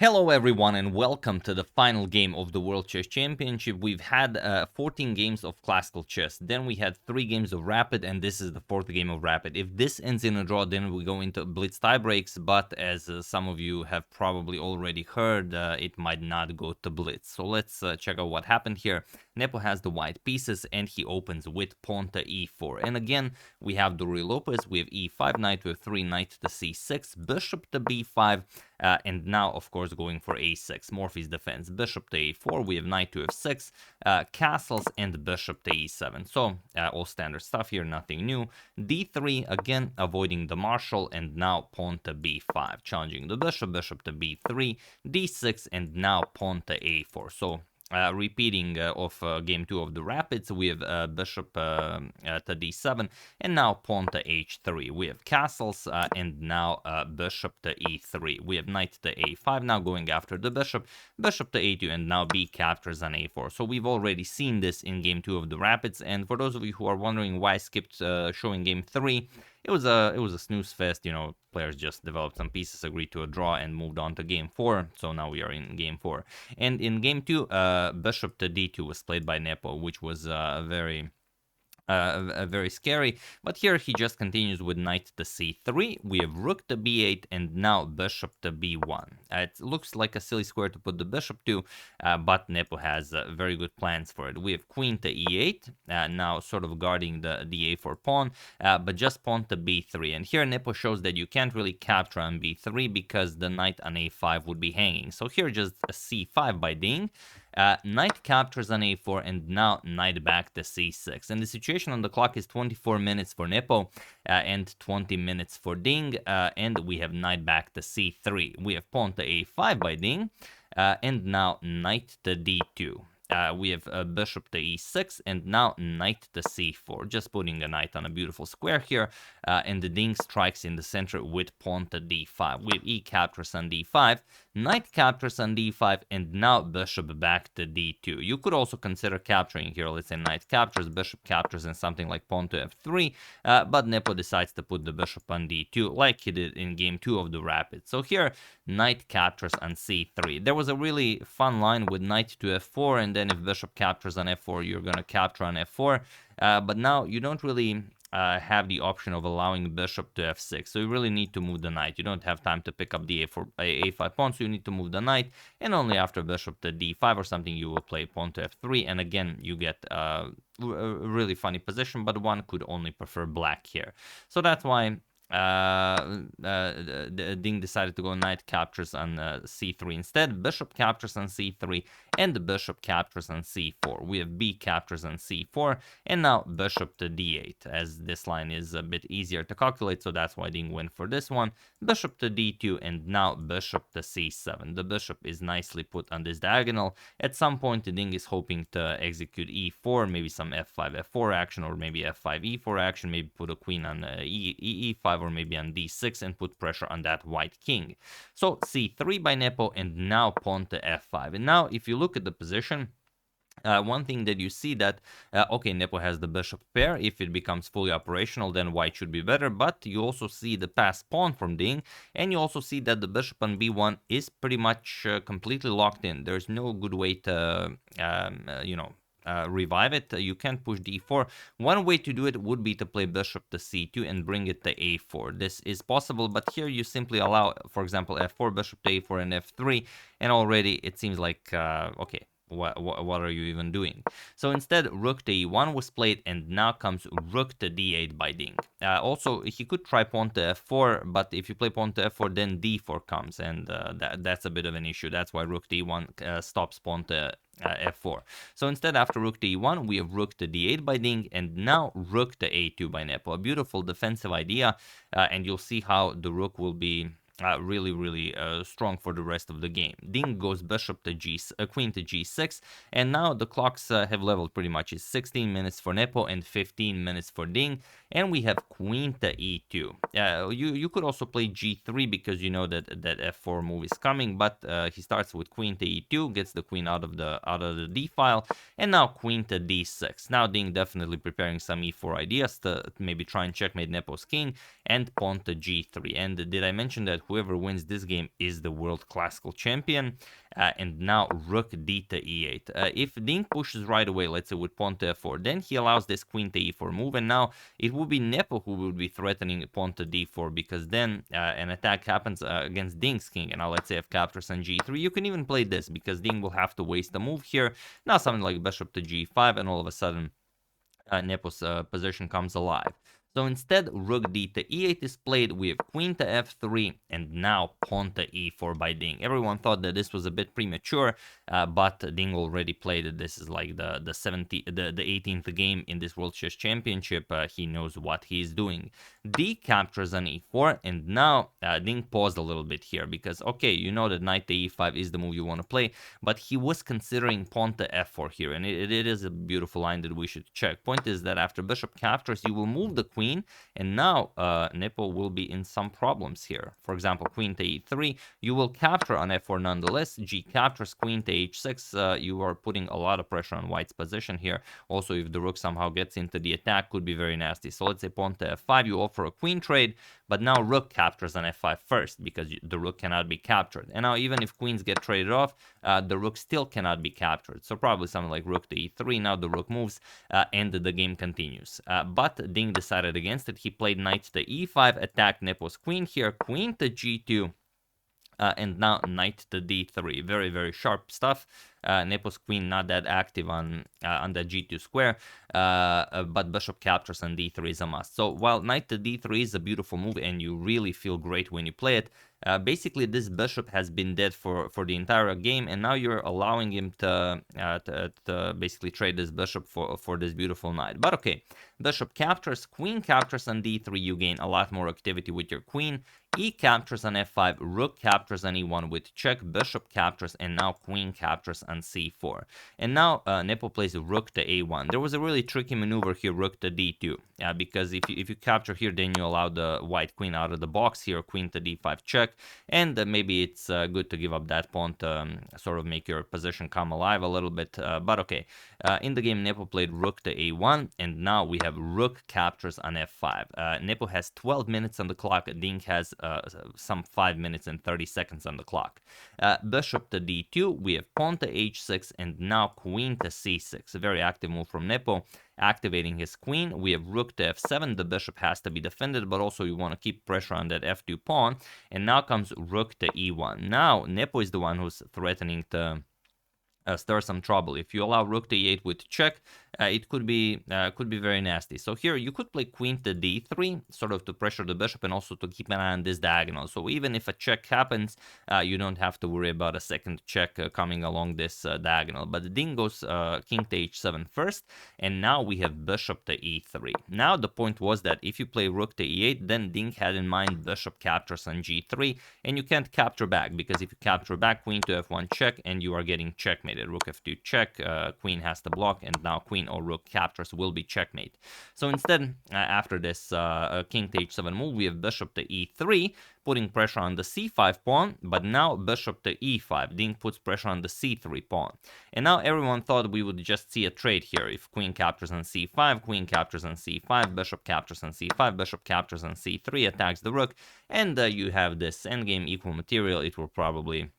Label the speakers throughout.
Speaker 1: Hello everyone and welcome to the final game of the World Chess Championship. We've had 14 games of Classical Chess, then we had 3 games of Rapid, and this is the 4th game of Rapid. If this ends in a draw, then we go into Blitz tiebreaks, but as some of you have probably already heard, it might not go to Blitz. So let's check out what happened here. Nepo has the white pieces and he opens with pawn to e4. And again, we have the real opus. We have e5, knight to f3, knight to c6, bishop to b5, and now, of course, going for a6, Morphy's defense, bishop to a4, we have knight to f6, castles, and bishop to e7. So, all standard stuff here, nothing new. d3, again, avoiding the marshal, and now pawn to b5, challenging the bishop, bishop to b3, d6, and now pawn to a4. So, repeating of game 2 of the Rapids, we have bishop to d7, and now pawn to h3. We have castles, and now bishop to e3. We have knight to a5, now going after the bishop, bishop to a2, and now b captures on a4. So we've already seen this in game 2 of the Rapids, and for those of you who are wondering why I skipped showing game 3, it was a snooze fest, you know, players just developed some pieces, agreed to a draw, and moved on to game 4, so now we are in game 4. And in game 2, bishop to d2 was played by Nepo, which was very scary, but here he just continues with knight to c3, we have rook to b8, and now bishop to b1. It looks like a silly square to put the bishop to, but Nepo has very good plans for it. We have queen to e8, now sort of guarding the a4 pawn, but just pawn to b3, and here Nepo shows that you can't really capture on b3 because the knight on a5 would be hanging. So here just a c5 by Ding. Knight captures on a4, and now knight back to c6. And the situation on the clock is 24 minutes for Nepo and 20 minutes for Ding. And we have knight back to c3. We have pawn to a5 by Ding, and now knight to d2. We have bishop to e6, and now knight to c4, just putting a knight on a beautiful square here, and the Ding strikes in the center with pawn to d5. We have e captures on d5, knight captures on d5, and now bishop back to d2. You could also consider capturing here, let's say knight captures, bishop captures, and something like pawn to f3, but Nepo decides to put the bishop on d2, like he did in game 2 of the Rapids. So here, knight captures on c3. There was a really fun line with knight to f4, and then if bishop captures on f4, you're going to capture on f4, but now you don't really have the option of allowing bishop to f6, so you really need to move the knight. You don't have time to pick up the a5 pawn, so you need to move the knight, and only after bishop to d5 or something you will play pawn to f3, and again you get a really funny position, but one could only prefer black here. So that's why Ding decided to go knight captures on c3 instead, bishop captures on c3, and the bishop captures on c4. We have b captures on c4, and now bishop to d8, as this line is a bit easier to calculate, so that's why Ding went for this one. Bishop to d2, and now bishop to c7. The bishop is nicely put on this diagonal. At some point, Ding is hoping to execute e4, maybe some f5, f4 action, or maybe f5, e4 action, maybe put a queen on e5, or maybe on d6, and put pressure on that white king. So c3 by Nepo, and now pawn to f5. And now if you look at the position, one thing that you see that, okay, Nepo has the bishop pair. If it becomes fully operational, then white should be better, but you also see the passed pawn from Ding, and you also see that the bishop on b1 is pretty much completely locked in. There's no good way to, revive it. You can't push d4. One way to do it would be to play bishop to c2 and bring it to a4. This is possible, but here you simply allow, for example, f4, bishop to a4, and f3, and already it seems like, okay, what are you even doing? So instead, rook to e1 was played, and now comes rook to d8 by Ding. Also, he could try pawn to f4, but if you play pawn to f4, then d4 comes, and that's a bit of an issue. That's why rook to e1 stops pawn to f4. So instead, after rook to e1, we have rook to d8 by Ding, and now rook to a2 by Nepo. A beautiful defensive idea, and you'll see how the rook will be really strong for the rest of the game. Ding goes bishop to queen to g6, and now the clocks have leveled pretty much. It's 16 minutes for Nepo and 15 minutes for Ding, and we have queen to e2. You could also play g3 because you know that f4 move is coming, but he starts with queen to e2, gets the queen out of the d file, and now queen to d6. Now Ding definitely preparing some e4 ideas to maybe try and checkmate Nepo's king, and pawn to g3. And did I mention that whoever wins this game is the world classical champion. And now rook d to e8. If Ding pushes right away, let's say with pawn to f4, then he allows this queen to e4 move, and now it would be Nepo who would be threatening pawn to d4, because then an attack happens against Ding's king. And now let's say f captures on g3. You can even play this, because Ding will have to waste a move here. Now something like bishop to g5, and all of a sudden Nepo's position comes alive. So instead, rook d to e8 is played. We have queen to f3, and now pawn to e4 by Ding. Everyone thought that this was a bit premature, but Ding already played it. This is like the 18th game in this World Chess Championship. He knows what he's doing. D captures on e4, and now Ding paused a little bit here, because, okay, you know that knight to e5 is the move you want to play, but he was considering pawn to f4 here, and it is a beautiful line that we should check. Point is that after bishop captures, you will move the queen, and now Nepo will be in some problems here. For example, queen to e3, you will capture on f4 nonetheless. G captures, queen to h6, you are putting a lot of pressure on white's position here. Also, if the rook somehow gets into the attack, could be very nasty. So let's say pawn to f5, you offer a queen trade, but now rook captures on f5 first, because the rook cannot be captured. And now even if queens get traded off, the rook still cannot be captured. So probably something like rook to e3, now the rook moves, and the game continues. But Ding decided against it. He played knight to e5, attacked Nepo's queen here, queen to g2, and now knight to d3. Very, very sharp stuff. Nepo's queen not that active on the g2 square, but bishop captures on d3 is a must. So while knight to d3 is a beautiful move and you really feel great when you play it, basically this bishop has been dead for the entire game, and now you're allowing him to basically trade this bishop for this beautiful knight. But okay, bishop captures, queen captures on d3, you gain a lot more activity with your queen. E captures on f5, rook captures on e1 with check, bishop captures, and now queen captures on c4. And now Nepo plays rook to a1. There was a really tricky maneuver here, rook to d2, because if you capture here, then you allow the white queen out of the box here, queen to d5 check, and maybe it's good to give up that pawn to sort of make your position come alive a little bit, but okay. In the game, Nepo played rook to a1, and now we have rook captures on f5. Nepo has 12 minutes on the clock, Ding has some 5 minutes and 30 seconds on the clock. Bishop to d2, we have pawn to h6, and now queen to c6. A very active move from Nepo, activating his queen. We have rook to f7, the bishop has to be defended, but also you want to keep pressure on that f2 pawn, and now comes rook to e1. Now Nepo is the one who's threatening to stir some trouble. If you allow rook to e8 with check, it could be very nasty. So here you could play queen to d3, sort of to pressure the bishop and also to keep an eye on this diagonal. So even if a check happens, you don't have to worry about a second check coming along this diagonal. But the Ding goes king to h7 first, and now we have bishop to e3. Now the point was that if you play rook to e8, then Ding had in mind bishop captures on g3, and you can't capture back, because if you capture back, queen to f1 check, and you are getting checkmated. Rook f2 check, queen has to block, and now queen or rook captures will be checkmate. So instead, after this king to h7 move, we have bishop to e3, putting pressure on the c5 pawn, but now bishop to e5. Ding puts pressure on the c3 pawn. And now everyone thought we would just see a trade here. If queen captures on c5, queen captures on c5, bishop captures on c5, bishop captures on c3, attacks the rook, and you have this endgame equal material. It will probably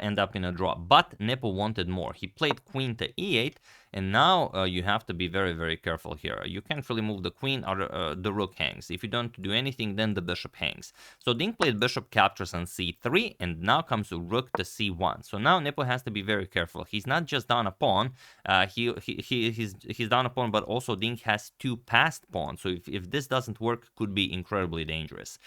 Speaker 1: end up in a draw. But Nepo wanted more. He played queen to e8, and now you have to be very, very careful here. You can't really move the queen, or the rook hangs. If you don't do anything, then the bishop hangs. So Ding played bishop captures on c3, and now comes rook to c1. So now Nepo has to be very careful. He's not just down a pawn. He's down a pawn, but also Ding has two passed pawns. So if this doesn't work, could be incredibly dangerous.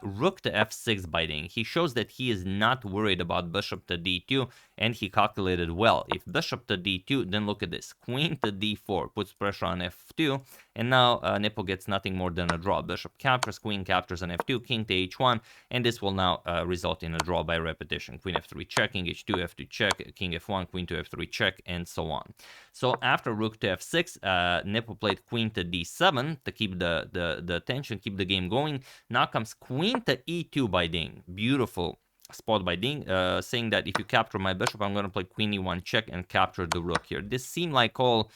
Speaker 1: Rook to f6 by Ding. He shows that he is not worried about bishop to d2, and he calculated well. If bishop to d2, then look at this. Queen to d4 puts pressure on f2, and now Nepo gets nothing more than a draw. Bishop captures, queen captures on f2, king to h1, and this will now result in a draw by repetition. Queen f3 check, king h2, f2 check, king f1, queen to f3 check, and so on. So after rook to f6, Nepo played queen to d7 to keep the tension, keep the game going. Now comes queen to e2 by Ding. Beautiful spot by Ding, saying that if you capture my bishop, I'm going to play queen e1 check and capture the rook here. This seemed like all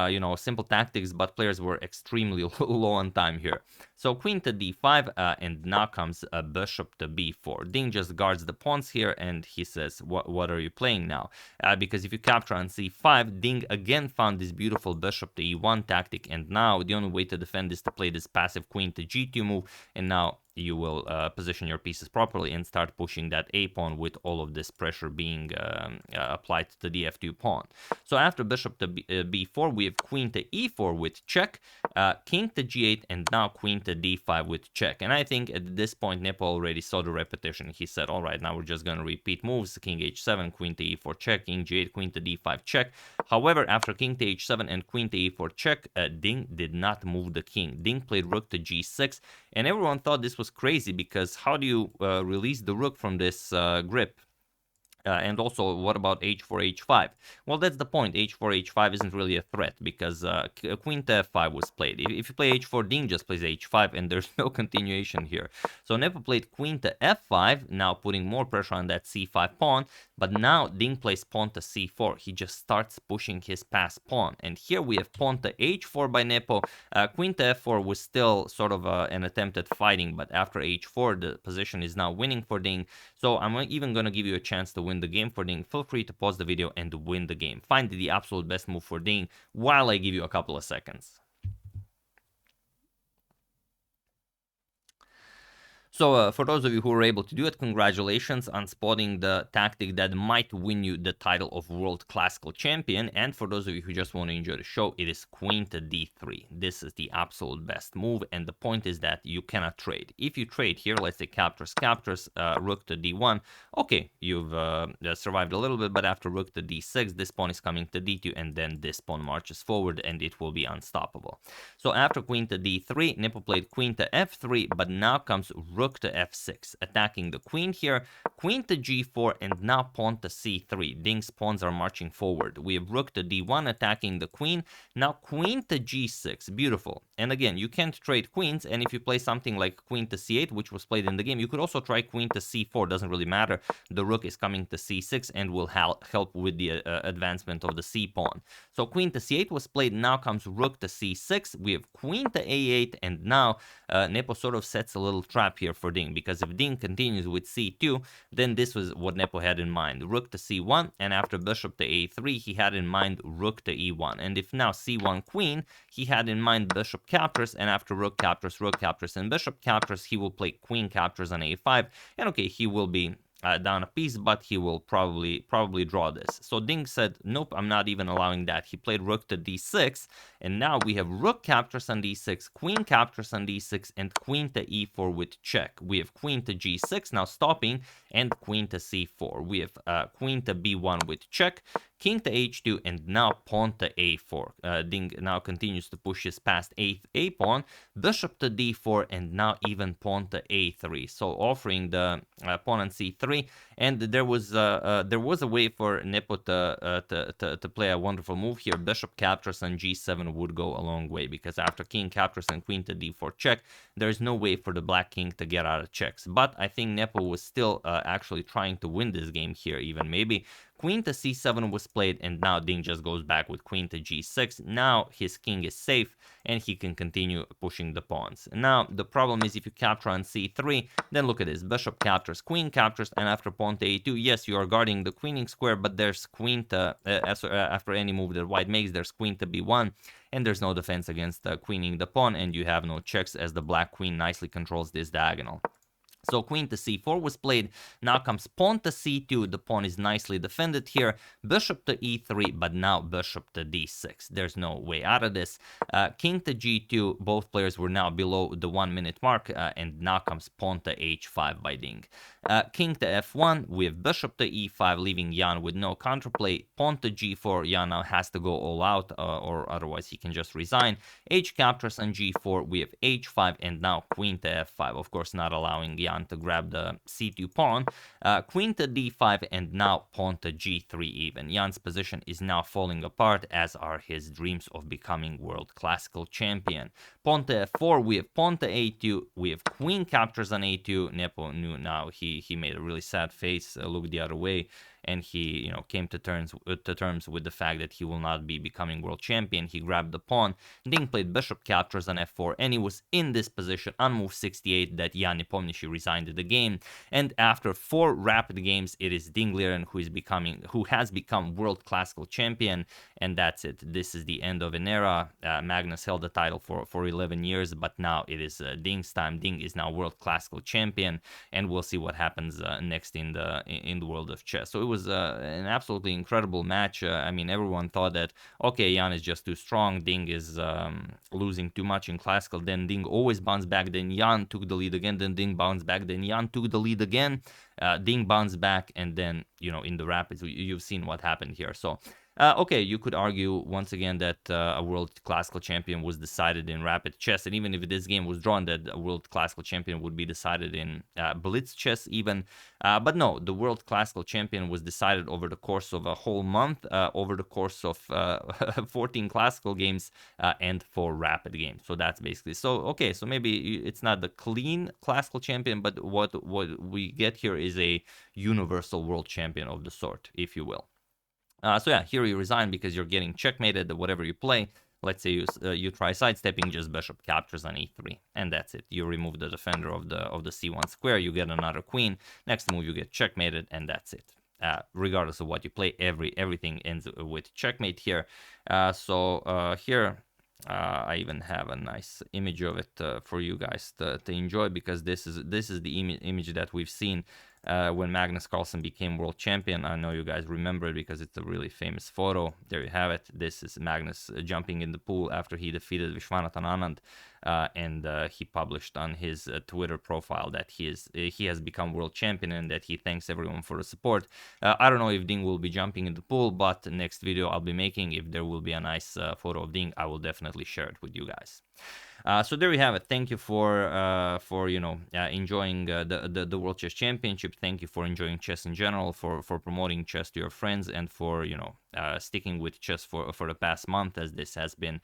Speaker 1: you know, simple tactics, but players were extremely low on time here. So queen to d5, and now comes bishop to b4. Ding just guards the pawns here, and he says, what are you playing now? Because if you capture on c5, Ding again found this beautiful bishop to e1 tactic, and now the only way to defend is to play this passive queen to g2 move, and now you will position your pieces properly and start pushing that a pawn with all of this pressure being applied to the f2 pawn. So after bishop to b4, we have queen to e4 with check, king to g8, and now queen to d5 with check. And I think at this point, Nepo already saw the repetition. He said, all right, now we're just going to repeat moves, king h7, queen to e4 check, king g8, queen to d5 check. However, after king to h7 and queen to e4 check, Ding did not move the king. Ding played rook to g6, and everyone thought this was crazy, because how do you release the rook from this grip? And also, what about h4, h5? Well, that's the point. h4, h5 isn't really a threat, because queen to f5 was played. If you play h4, Ding just plays h5, and there's no continuation here. So Nepo played queen to f5, now putting more pressure on that c5 pawn, but now Ding plays pawn to c4. He just starts pushing his passed pawn. And here we have pawn to h4 by Nepo. Queen to f4 was still sort of an attempt at fighting, but after h4, the position is now winning for Ding. So I'm even going to give you a chance to win the game for Ding. Feel free to pause the video and win the game. Find the absolute best move for Ding while I give you a couple of seconds. So for those of you who were able to do it, congratulations on spotting the tactic that might win you the title of World Classical Champion. And for those of you who just want to enjoy the show, it is queen to d3. This is the absolute best move, and the point is that you cannot trade. If you trade here, let's say captures, rook to d1, okay, you've survived a little bit, but after rook to d6, this pawn is coming to d2, and then this pawn marches forward, and it will be unstoppable. So after queen to d3, Nepo played queen to f3, but now comes rook to f6, attacking the queen here, queen to g4, and now pawn to c3. Ding's pawns are marching forward. We have rook to d1 attacking the queen, now queen to g6, beautiful. And again, you can't trade queens, and if you play something like queen to c8, which was played in the game, you could also try queen to c4, doesn't really matter. The rook is coming to c6 and will help with the advancement of the c pawn. So queen to c8 was played, now comes rook to c6, we have queen to a8, and now Nepo sort of sets a little trap here for Ding, because if Ding continues with c2, then this was what Nepo had in mind. Rook to c1, and after bishop to a3, he had in mind rook to e1. And if now c1 queen, he had in mind bishop captures, and after rook captures, and bishop captures, he will play queen captures on a5, and okay, he will be down a piece, but he will probably draw this. So Ding said, nope, I'm not even allowing that. He played rook to d6, and now we have rook captures on d6, queen captures on d6, and queen to e4 with check. We have queen to g6 now stopping, and queen to c4. We have queen to b1 with check, king to h2, and now pawn to a4. Ding now continues to push his past a pawn, bishop to d4, and now even pawn to a3. So offering the pawn on c3, and there was a way for Nepo to play a wonderful move here. Bishop captures on g7 would go a long way, because after king captures and queen to d4 check, there's no way for the black king to get out of checks. But I think Nepo was still actually trying to win this game here, even maybe. Queen to c7 was played, and now Ding just goes back with queen to g6. Now his king is safe, and he can continue pushing the pawns. Now, the problem is if you capture on c3, then look at this. Bishop captures, queen captures, and after pawn to a2, yes, you are guarding the queening square, but there's queen to, after any move that white makes, there's queen to b1, and there's no defense against queening the pawn, and you have no checks as the black queen nicely controls this diagonal. So queen to c4 was played, now comes pawn to c2, the pawn is nicely defended here, bishop to e3, but now bishop to d6, there's no way out of this. King to g2, both players were now below the 1 minute mark, and now comes pawn to h5 by Ding. King to f1, we have bishop to e5, leaving Jan with no counterplay, pawn to g4, Jan now has to go all out, or otherwise he can just resign. H captures on g4, we have h5, and now queen to f5, of course not allowing Jan to grab the c2 pawn, queen to d5, and now pawn to g3 even. Jan's position is now falling apart, as are his dreams of becoming world classical champion. Pawn to f4, we have pawn to a2, we have queen captures on a2. Nepo knew now, he made a really sad face, looked the other way, and he, came to terms with the fact that he will not be becoming world champion. He grabbed the pawn. Ding played bishop captures on f4, and it was in this position on move 68 that Jan Nepomniachtchi resigned the game. And after 4 rapid games, it is Ding Liren who has become world classical champion, and that's it. This is the end of an era. Magnus held the title for 11 years, but now it is Ding's time. Ding is now world classical champion, and we'll see what happens next in the world of chess. So it was an absolutely incredible match. I mean, everyone thought that, okay, Jan is just too strong. Ding is losing too much in classical. Then Ding always bounced back. Then Jan took the lead again. Then Ding bounced back. Then Jan took the lead again. Ding bounced back, and then, in the rapids, you've seen what happened here. So okay, you could argue once again that a world classical champion was decided in rapid chess, and even if this game was drawn, that a world classical champion would be decided in blitz chess even. But no, the world classical champion was decided over the course of a whole month, over the course of 14 classical games and 4 rapid games. So that's basically, so okay, so maybe it's not the clean classical champion, but what we get here is a universal world champion of the sort, if you will. So yeah, here you resign because you're getting checkmated whatever you play. Let's say you try sidestepping, just bishop captures on e3, and that's it. You remove the defender of the c1 square, you get another queen. Next move you get checkmated, and that's it. Regardless of what you play, everything ends with checkmate here. Here I even have a nice image of it for you guys to enjoy, because this is the image that we've seen when Magnus Carlsen became world champion. I know you guys remember it because it's a really famous photo. There you have it. This is Magnus jumping in the pool after he defeated Vishwanathan Anand, and he published on his Twitter profile that he has become world champion and that he thanks everyone for the support. I don't know if Ding will be jumping in the pool, but the next video I'll be making, if there will be a nice photo of Ding, I will definitely share it with you guys. So there we have it. Thank you for enjoying the World Chess Championship. Thank you for enjoying chess in general, for promoting chess to your friends, and for sticking with chess for the past month, as this has been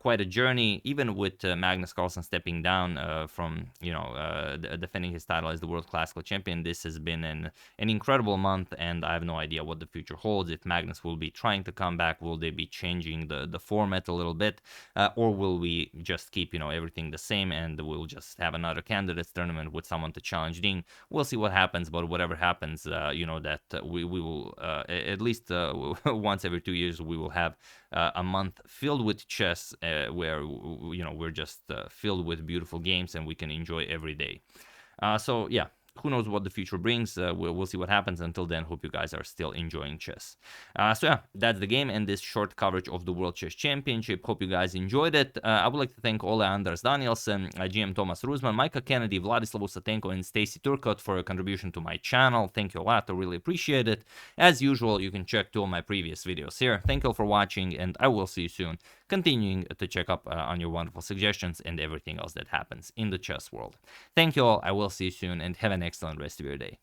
Speaker 1: quite a journey. Even with Magnus Carlsen stepping down from defending his title as the World Classical Champion, this has been an incredible month, and I have no idea what the future holds. If Magnus will be trying to come back, will they be changing the format a little bit, or will we just keep everything the same, and we'll just have another candidates tournament with someone to challenge Ding? We'll see what happens, but whatever happens, that we will at least once every 2 years we will have a month filled with chess, where we're just filled with beautiful games and we can enjoy every day. So yeah, who knows what the future brings. We'll see what happens. Until then, hope you guys are still enjoying chess. So yeah, that's the game and this short coverage of the World Chess Championship. Hope you guys enjoyed it. I would like to thank Ole Anders Danielsen, GM Thomas Rusman, Micah Kennedy, Vladislav Usatenko, and Stacy Turcott for a contribution to my channel. Thank you a lot. I really appreciate it. As usual, you can check 2 of my previous videos here. Thank you all for watching, and I will see you soon, continuing to check up on your wonderful suggestions and everything else that happens in the chess world. Thank you all. I will see you soon, and have an excellent rest of your day.